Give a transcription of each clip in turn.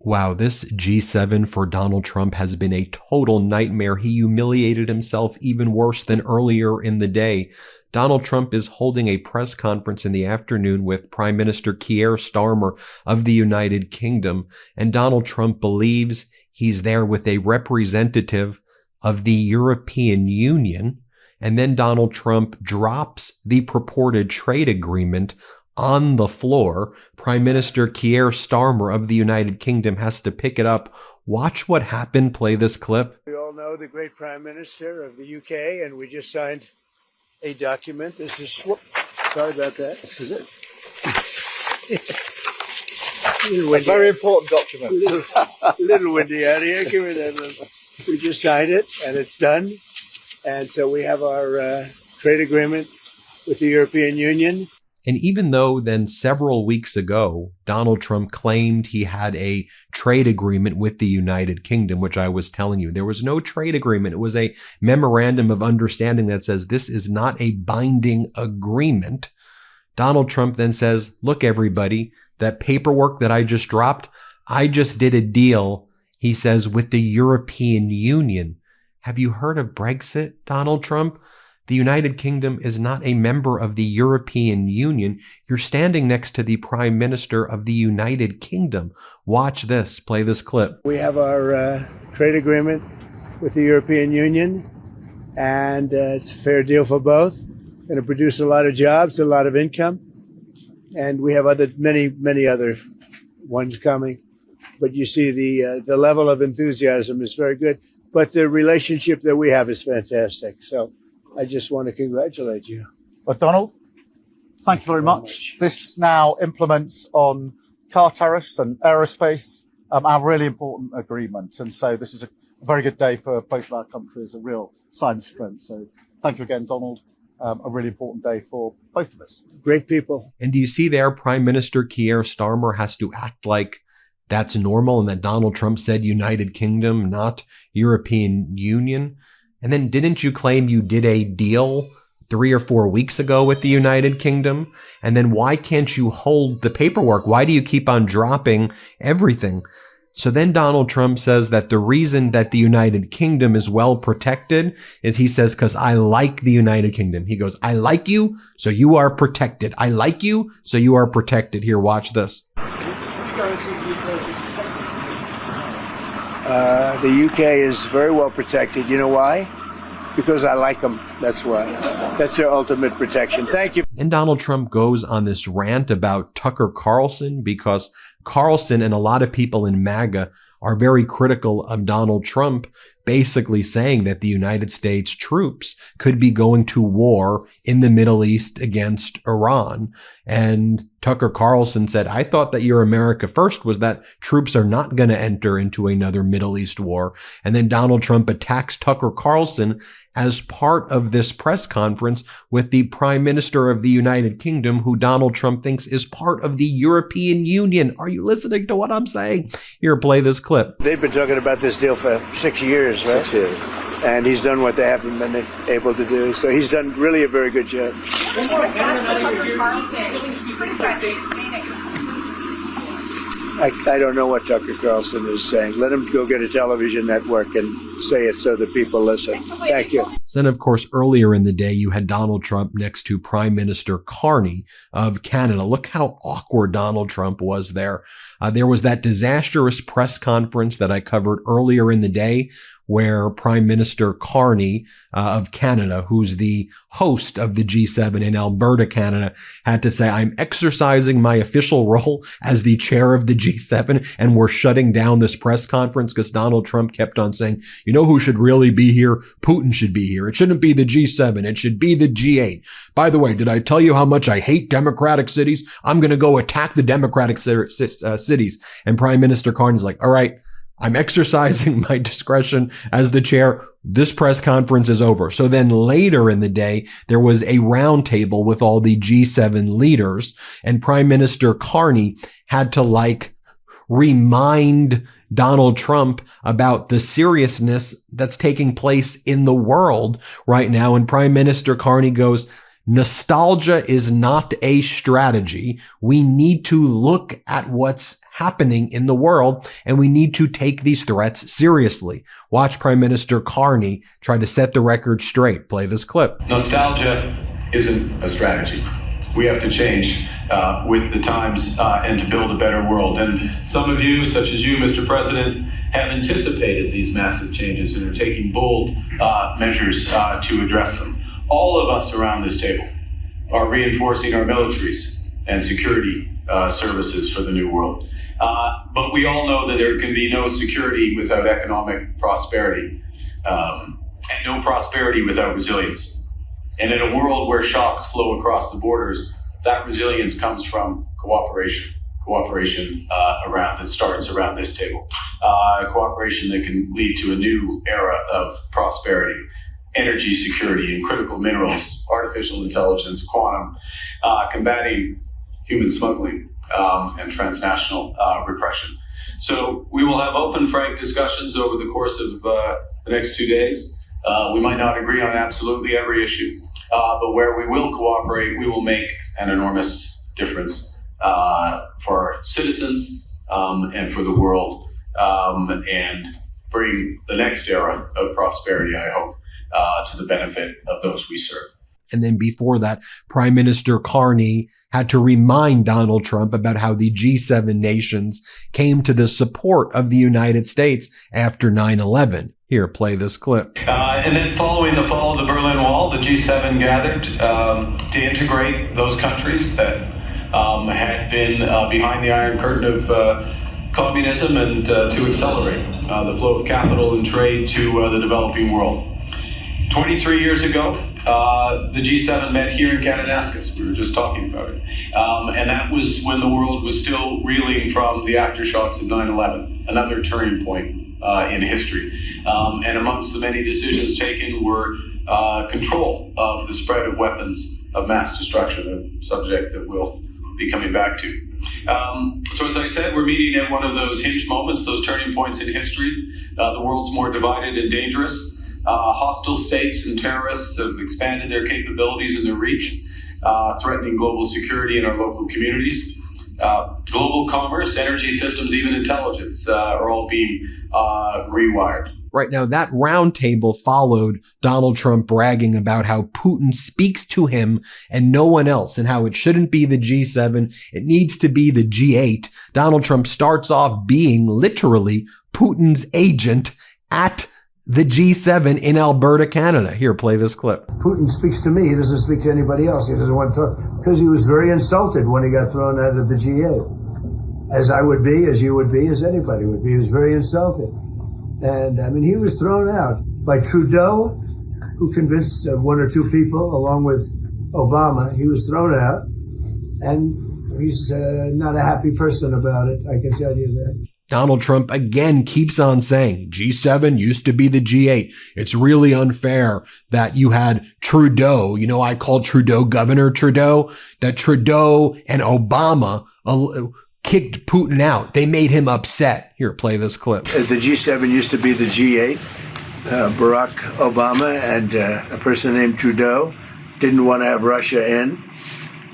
Wow, this G7 for Donald Trump has been a total nightmare. He humiliated himself even worse than earlier in the day. Donald Trump is holding a press conference in the afternoon with Prime Minister Keir Starmer of the United Kingdom, and Donald Trump believes he's there with a representative of the European Union, and then Donald Trump drops the purported trade agreement on the floor. Prime Minister Keir Starmer of the United Kingdom has to pick it up. Watch what happened. Play this clip. We all know the great Prime Minister of the UK, and we just signed a document. This is, sorry about that. This is it. A very important document. Little windy out here. Give me that. We just signed it, and it's done. And so we have our trade agreement with the European Union. And even though then several weeks ago, Donald Trump claimed he had a trade agreement with the United Kingdom, which I was telling you, there was no trade agreement. It was a memorandum of understanding that says this is not a binding agreement. Donald Trump then says, look, everybody, that paperwork that I just dropped, I just did a deal, he says, with the European Union. Have you heard of Brexit, Donald Trump? The United Kingdom is not a member of the European Union. You're standing next to the Prime Minister of the United Kingdom. Watch this. Play this clip. We have our trade agreement with the European Union, and it's a fair deal for both. Going to produce a lot of jobs, a lot of income, and we have many other ones coming. But you see the level of enthusiasm is very good. But the relationship that we have is fantastic. So I just want to congratulate you. Well, Donald, thank you very much. This now implements on car tariffs and aerospace, our really important agreement. And so this is a very good day for both of our countries, a real sign of strength. So thank you again, Donald. A really important day for both of us. Great people. And do you see there, Prime Minister Keir Starmer has to act like that's normal and that Donald Trump said United Kingdom, not European Union? And then didn't you claim you did a deal 3 or 4 weeks ago with the United Kingdom? And then why can't you hold the paperwork? Why do you keep on dropping everything? So then Donald Trump says that the reason that the United Kingdom is well protected is, he says, because I like the United Kingdom. He goes, I like you, so you are protected. I like you, so you are protected. Here, watch this. The UK is very well protected. You know why? Because I like them. That's why. That's their ultimate protection. Thank you. And Donald Trump goes on this rant about Tucker Carlson, because Carlson and a lot of people in MAGA are very critical of Donald Trump, basically saying that the United States troops could be going to war in the Middle East against Iran. And Tucker Carlson said, I thought that your America First was that troops are not going to enter into another Middle East war. And then Donald Trump attacks Tucker Carlson as part of this press conference with the Prime Minister of the United Kingdom, who Donald Trump thinks is part of the European Union. Are you listening to what I'm saying? Here, play this clip. They've been talking about this deal for 6 years, right? 6 years. And he's done what they haven't been able to do. So he's done really a very good job. I don't know what Tucker Carlson is saying. Let him go get a television network and say it so that people listen. Thank you. Then, of course, earlier in the day, you had Donald Trump next to Prime Minister Carney of Canada. Look how awkward Donald Trump was there. There was that disastrous press conference that I covered earlier in the day, where Prime Minister Carney of Canada, who's the host of the G7 in Alberta, Canada, had to say, I'm exercising my official role as the chair of the G7, and we're shutting down this press conference because Donald Trump kept on saying, you know who should really be here? Putin should be here. It shouldn't be the G7. It should be the G8. By the way, did I tell you how much I hate democratic cities? I'm going to go attack the democratic cities. And Prime Minister Carney's like, all right, I'm exercising my discretion as the chair. This press conference is over. So then later in the day, there was a roundtable with all the G7 leaders, and Prime Minister Carney had to remind Donald Trump about the seriousness that's taking place in the world right now. And Prime Minister Carney goes, Nostalgia is not a strategy. We need to look at what's happening in the world, and we need to take these threats seriously. Watch Prime Minister Carney try to set the record straight. Play this clip. Nostalgia isn't a strategy. We have to change with the times and to build a better world. And some of you, such as you, Mr. President, have anticipated these massive changes and are taking bold measures to address them. All of us around this table are reinforcing our militaries and security services for the new world. But we all know that there can be no security without economic prosperity, and no prosperity without resilience. And in a world where shocks flow across the borders, that resilience comes from cooperation that starts around this table. Cooperation that can lead to a new era of prosperity, energy security and critical minerals, artificial intelligence, quantum, combating human smuggling, and transnational repression. So we will have open, frank discussions over the course of the next 2 days. We might not agree on absolutely every issue, but where we will cooperate, we will make an enormous difference for our citizens and for the world, and bring the next era of prosperity, I hope, to the benefit of those we serve. And then before that, Prime Minister Carney had to remind Donald Trump about how the G7 nations came to the support of the United States after 9/11. Here, play this clip. And then following the fall of the Berlin Wall, the G7 gathered to integrate those countries that had been behind the Iron Curtain of communism and to accelerate the flow of capital and trade to the developing world. 23 years ago, the G7 met here in Kananaskis. We were just talking about it. And that was when the world was still reeling from the aftershocks of 9/11, another turning point in history. And amongst the many decisions taken were control of the spread of weapons of mass destruction, a subject that we'll be coming back to. So as I said, we're meeting at one of those hinge moments, those turning points in history. The world's more divided and dangerous. Hostile states and terrorists have expanded their capabilities and their reach, threatening global security in our local communities. Global commerce, energy systems, even intelligence are all being rewired. Right now, that roundtable followed Donald Trump bragging about how Putin speaks to him and no one else, and how it shouldn't be the G7, it needs to be the G8. Donald Trump starts off being literally Putin's agent at the G7 in Alberta, Canada. Here, play this clip. Putin speaks to me. He doesn't speak to anybody else. He doesn't want to talk because he was very insulted when he got thrown out of the G8. As I would be, as you would be, as anybody would be. He was very insulted. And I mean, he was thrown out by Trudeau, who convinced one or two people, along with Obama. He was thrown out, and he's not a happy person about it. I can tell you that. Donald Trump again keeps on saying G7 used to be the G8. It's really unfair that you had Trudeau. You know, I called Trudeau Governor Trudeau, that Trudeau and Obama kicked Putin out. They made him upset. Here, play this clip. The G7 used to be the G8. Barack Obama and a person named Trudeau didn't want to have Russia in.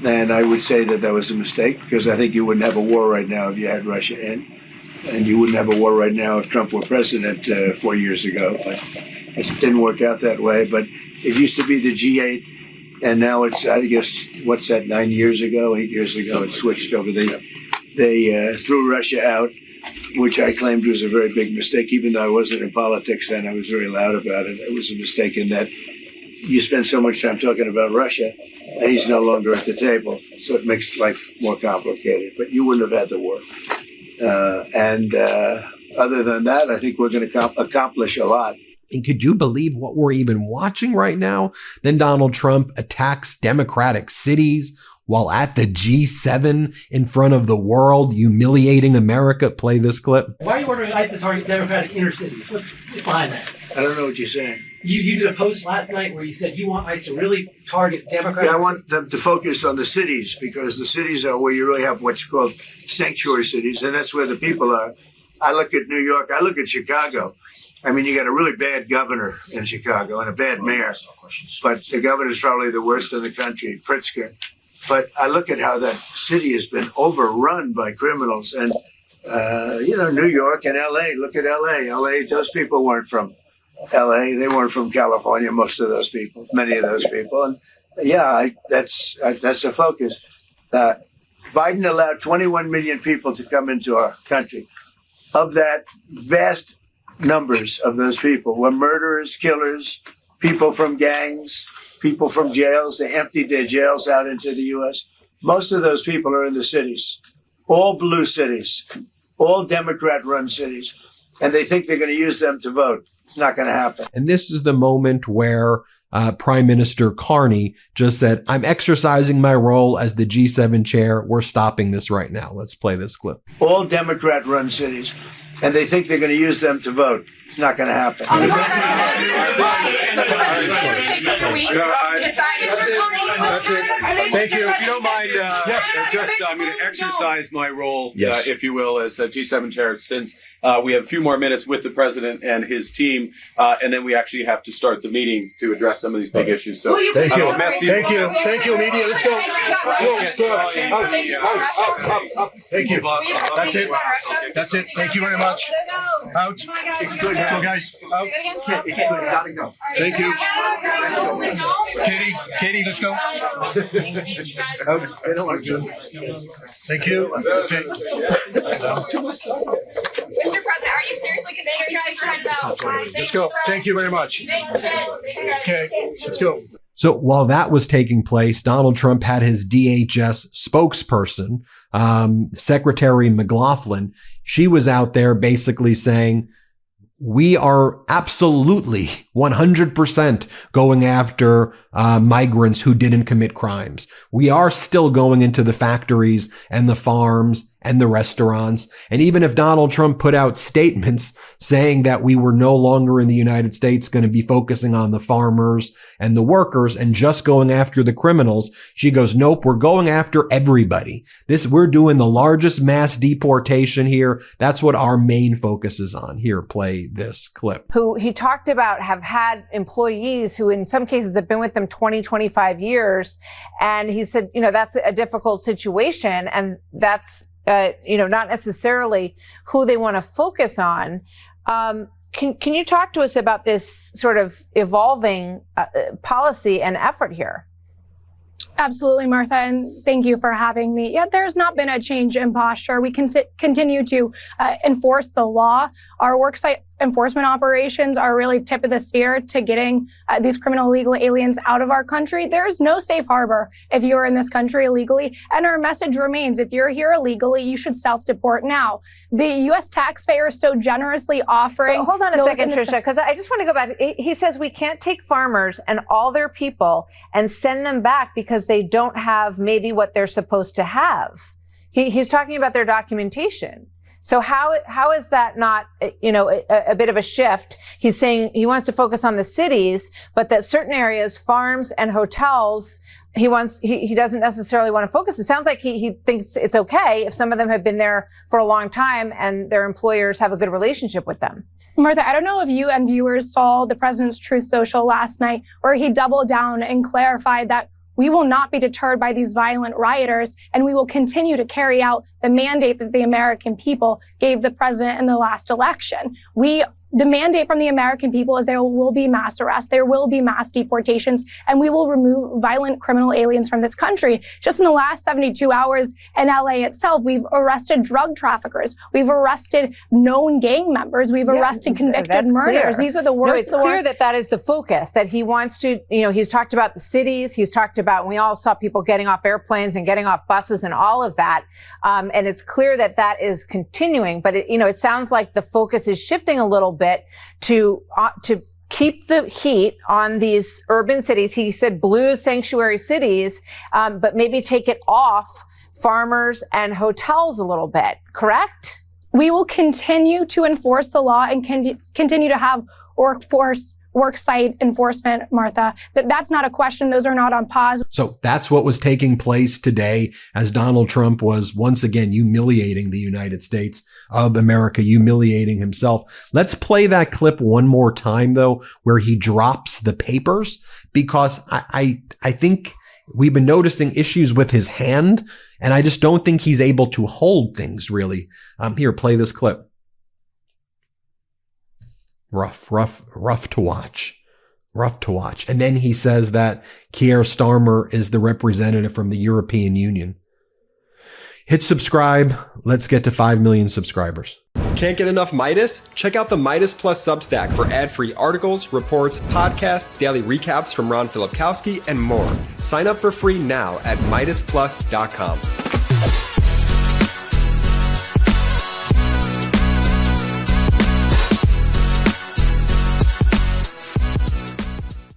And I would say that that was a mistake, because I think you wouldn't have a war right now if you had Russia in. And you wouldn't have a war right now if Trump were president 4 years ago. But it didn't work out that way. But it used to be the G8, and now it's, I guess, what's that, 8 years ago, it switched over. They threw Russia out, which I claimed was a very big mistake. Even though I wasn't in politics then, I was very loud about it. It was a mistake in that you spend so much time talking about Russia, and he's no longer at the table. So it makes life more complicated. But you wouldn't have had the war. Other than that, I think we're going to accomplish a lot. And could you believe what we're even watching right now? Then Donald Trump attacks Democratic cities while at the G7 in front of the world, humiliating America. Play this clip. Why are you ordering ICE to target Democratic inner cities? What's behind that? I don't know what you're saying. You did a post last night where you said you want ICE to really target Democratic. Yeah, I want them to focus on the cities, because the cities are where you really have what's called sanctuary cities, and that's where the people are. I look at New York, I look at Chicago. I mean, you got a really bad governor in Chicago and a bad mayor, but the governor's probably the worst in the country, Pritzker. But I look at how that city has been overrun by criminals. And, New York and L.A., look at L.A. L.A., those people weren't from L.A., they weren't from California, most of those people, many of those people. And that's the focus. Biden allowed 21 million people to come into our country. Of that, vast numbers of those people were murderers, killers, people from gangs, people from jails. They emptied their jails out into the U.S. Most of those people are in the cities, all blue cities, all Democrat-run cities, and they think they're going to use them to vote. It's not going to happen. And this is the moment where Prime Minister Carney just said, I'm exercising my role as the G7 chair. We're stopping this right now. Let's play this clip. All Democrat-run cities, and they think they're going to use them to vote. It's not going to happen. That's it. Thank you. If you don't mind, I'm going to exercise my role, if you will, as G7 chair, since we have a few more minutes with the president and his team, and then we actually have to start the meeting to address some of these big issues. So thank you. Thank you, media. Let's go. Thank you. That's it. That's it. Thank you very much. Out. Go, guys. Out. Thank you. Katie, let's go. Thank you. Okay. Mr. President, are you seriously considering Let's go. Thank you very much. Okay, let's go. So while that was taking place, Donald Trump had his DHS spokesperson, Secretary McLaughlin. She was out there basically saying, we are absolutely 100% going after migrants who didn't commit crimes. We are still going into the factories and the farms and the restaurants. And even if Donald Trump put out statements saying that we were no longer in the United States going to be focusing on the farmers and the workers and just going after the criminals, she goes, nope, we're going after everybody. We're doing the largest mass deportation here. That's what our main focus is on. Here, play this clip. Who he talked about have had employees who in some cases have been with them 20, 25 years. And he said, that's a difficult situation. And that's, not necessarily who they want to focus on. Can you talk to us about this sort of evolving policy and effort here? Absolutely, Martha, and thank you for having me. Yeah, there's not been a change in posture. We can continue to enforce the law. Our worksite enforcement operations are really tip of the spear to getting these criminal illegal aliens out of our country. There is no safe harbor if you are in this country illegally. And our message remains, if you're here illegally, you should self-deport now. The U.S. taxpayer is so generously offering... But hold on a second, Tricia, because I just want to go back. He says we can't take farmers and all their people and send them back because they don't have maybe what they're supposed to have. He's talking about their documentation. So how is that not, a bit of a shift? He's saying he wants to focus on the cities, but that certain areas, farms and hotels, he doesn't necessarily want to focus. It sounds like he thinks it's okay if some of them have been there for a long time and their employers have a good relationship with them. Martha, I don't know if you and viewers saw the president's Truth Social last night, where he doubled down and clarified that we will not be deterred by these violent rioters, and we will continue to carry out the mandate that the American people gave the president in the last election. The mandate from the American people is there will be mass arrests, there will be mass deportations, and we will remove violent criminal aliens from this country. Just in the last 72 hours in LA itself, we've arrested drug traffickers, we've arrested known gang members, we've arrested convicted murderers. These are the worst. No, it's clear that is the focus, that he wants to, he's talked about the cities, he's talked about, we all saw people getting off airplanes and getting off buses and all of that. And it's clear that is continuing, but it sounds like the focus is shifting a little bit to keep the heat on these urban cities. He said blue sanctuary cities, but maybe take it off farmers and hotels a little bit, correct? We will continue to enforce the law and continue to have workforce worksite enforcement, Martha. That's not a question. Those are not on pause. So that's what was taking place today as Donald Trump was once again humiliating the United States of America, humiliating himself. Let's play that clip one more time, though, where he drops the papers, because I think we've been noticing issues with his hand, and I just don't think he's able to hold things really. Here, play this clip. Rough to watch. Rough to watch. And then he says that Keir Starmer is the representative from the European Union. Hit subscribe. Let's get to 5 million subscribers. Can't get enough Meidas? Check out the Meidas Plus Substack for ad-free articles, reports, podcasts, daily recaps from Ron Filipkowski, and more. Sign up for free now at MeidasPlus.com.